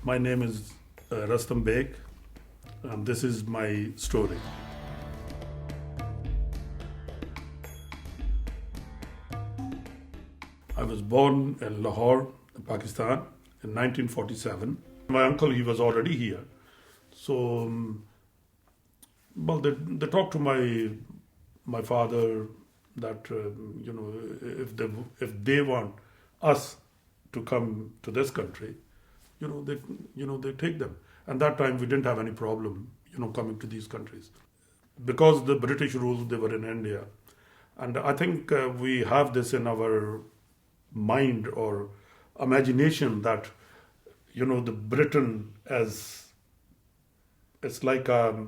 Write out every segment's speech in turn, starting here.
My name is Rustam Beg, and this is my story. I was born in Lahore, Pakistan, in 1947. My uncle, he was already here. So, they talked to my father that if they want us to come to this country, they take them. And that time we didn't have any problem, coming to these countries because the British rule they were in India, and I think we have this in our mind or imagination that the Britain as it's like a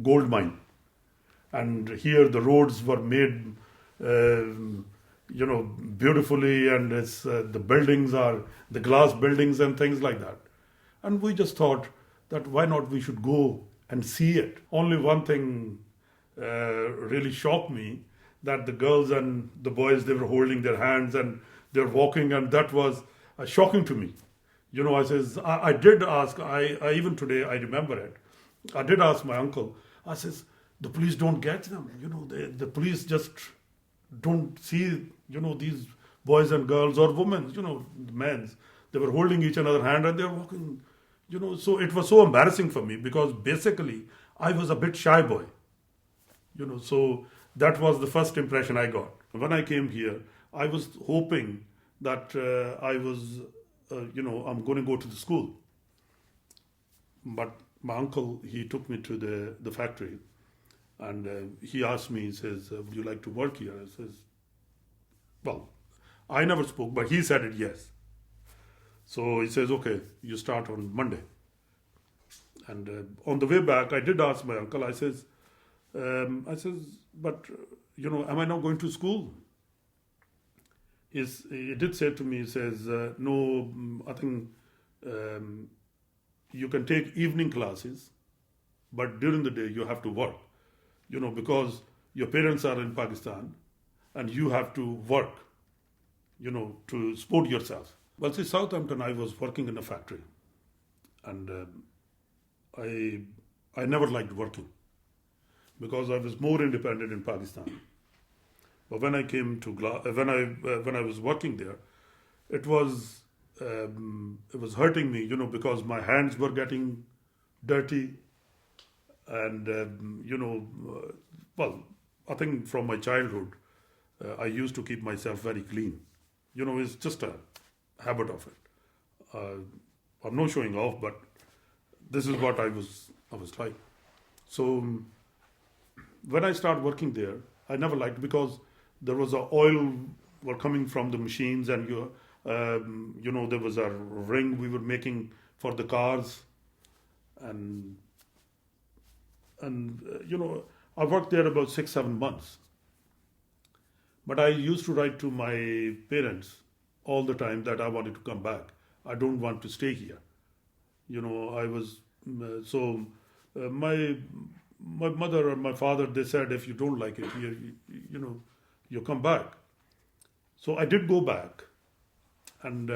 gold mine, and here the roads were made beautifully, and it's the buildings are the glass buildings and things like that. And we just thought that why not we should go and see it. Only one thing really shocked me, that the girls and the boys, they were holding their hands and they're walking, and that was shocking to me. I did ask, I even today I remember it. I did ask my uncle. I says, the police don't get them. The police just don't see, these boys and girls or women, the men. They were holding each another hand and they were walking, So it was so embarrassing for me because basically I was a bit shy boy, So that was the first impression I got. When I came here, I was hoping that I'm going to go to the school. But my uncle, he took me to the factory, and he asked me, he says, would you like to work here? I says, well, I never spoke, but he said it yes. So he says, okay, you start on Monday. And on the way back, I did ask my uncle, I says, but, am I not going to school? He did say to me, he says, no, I think you can take evening classes, but during the day you have to work, because your parents are in Pakistan and you have to work, to support yourself. Well, see, Southampton, I was working in a factory, and I never liked working because I was more independent in Pakistan. But when I came to when I was working there, it was hurting me, because my hands were getting dirty, and I think from my childhood, I used to keep myself very clean. It's just a habit of it. I'm not showing off, but this is what I was like. So when I started working there, I never liked, because there was a oil were coming from the machines, and there was a ring we were making for the cars, and I worked there about 6-7 months. But I used to write to my parents all the time that I wanted to come back. I don't want to stay here. I was my mother or my father, they said, if you don't like it here, you come back. So I did go back, and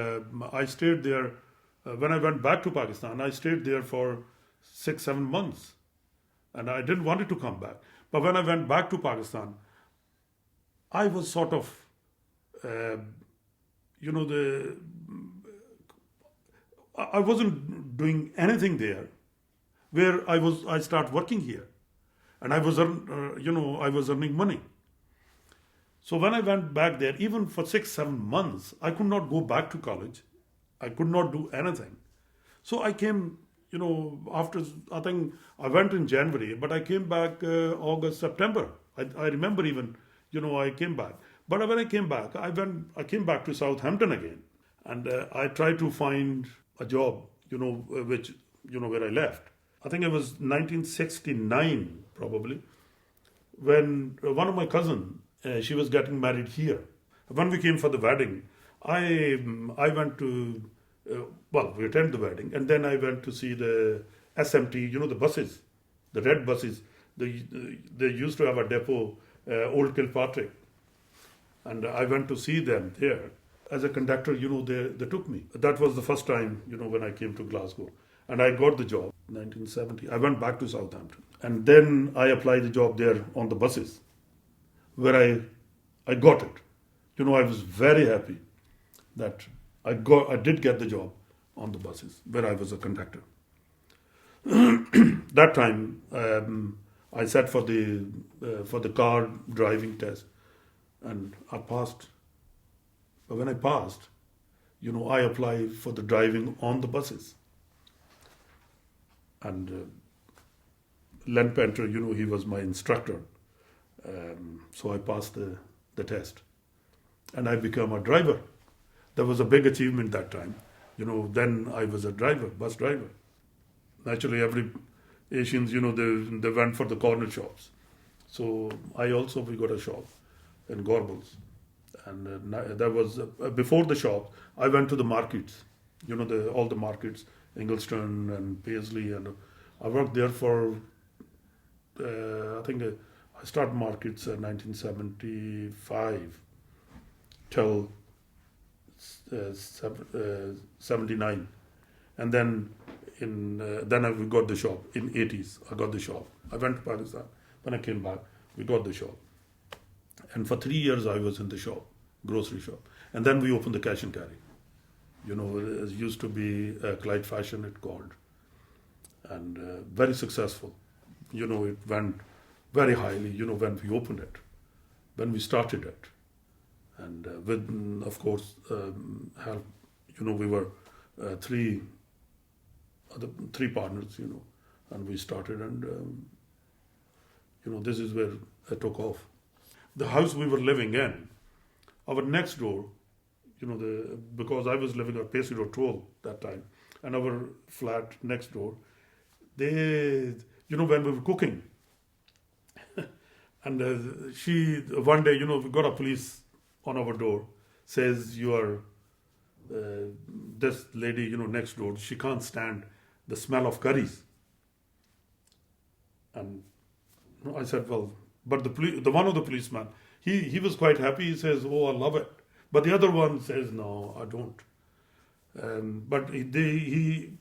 I stayed there. When I went back to Pakistan, I stayed there for 6-7 months, and I didn't want it to come back. But when I went back to Pakistan, I was sort of, I wasn't doing anything there, where I start working here, and I was earning money. So when I went back there, even for 6-7 months, I could not go back to college. I could not do anything. So I came, after, I think I went in January, but I came back August, September. I remember even, I came back. But when I came back, I came back to Southampton again. And I tried to find a job, which, where I left. I think it was 1969, probably, when one of my cousins, she was getting married here. When we came for the wedding, I went to, we attended the wedding, and then I went to see the SMT, the buses, the red buses. They used to have a depot, Old Kilpatrick. And I went to see them there. as a conductor, they took me. That was the first time, when I came to Glasgow. And I got the job, 1970. I went back to Southampton. And then I applied the job there on the buses, where I got it. I was very happy that I did get the job on the buses, where I was a conductor. That time, I sat for the car driving test, and I passed. But when I passed, I applied for the driving on the buses. And Len Penter, he was my instructor. So I passed the test. And I became a driver. That was a big achievement that time. Then I was a driver, bus driver. Naturally, every Asians, they went for the corner shops. So we got a shop in Gorbals. And that was, before the shop, I went to the markets, all the markets, Inglestown and Paisley. And I worked there for, I think I started markets in 1975 till 79. And then we got the shop in 80s. I got the shop. I went to Pakistan. When I came back, we got the shop. And for 3 years I was in the shop, grocery shop. And then we opened the cash and carry. It used to be Clyde Fashion, it called. And very successful. It went very highly, when we opened it, when we started it. And with, of course, help, we were three partners, and we started, and, this is where it took off. The house we were living in, our next door, because I was living at Paisley Road 12 that time, and our flat next door, they, when we were cooking, and one day, we got a police on our door, says, you are, this lady, next door, she can't stand the smell of curries. And I said, well, but the one of the policemen, he was quite happy. He says, oh, I love it. But the other one says, no, I don't. But they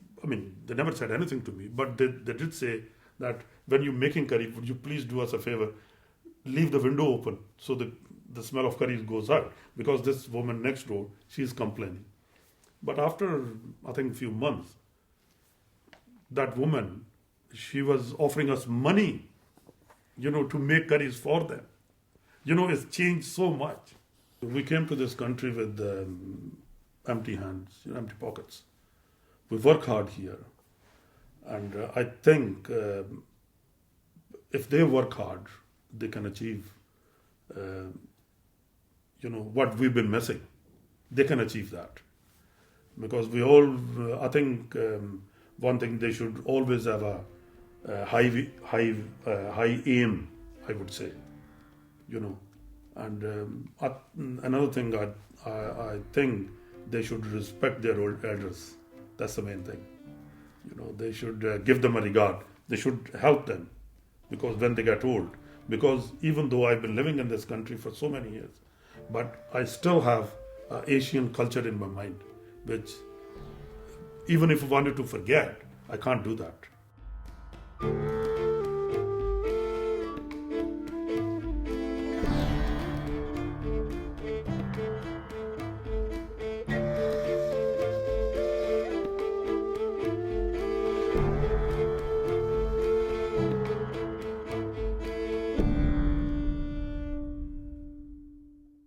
never said anything to me. But they did say that when you're making curry, would you please do us a favor? Leave the window open so the smell of curry goes out. Because this woman next door, she's complaining. But after, I think, a few months, that woman, she was offering us money, to make curries for them. It's changed so much. We came to this country with empty hands, empty pockets. We work hard here. And I think if they work hard, they can achieve, what we've been missing. They can achieve that. Because we all, I think, one thing, they should always have a high aim, I would say, And another thing, I think they should respect their old elders. That's the main thing. They should give them a regard. They should help them, because when they get old, because even though I've been living in this country for so many years, but I still have Asian culture in my mind, which even if I wanted to forget, I can't do that.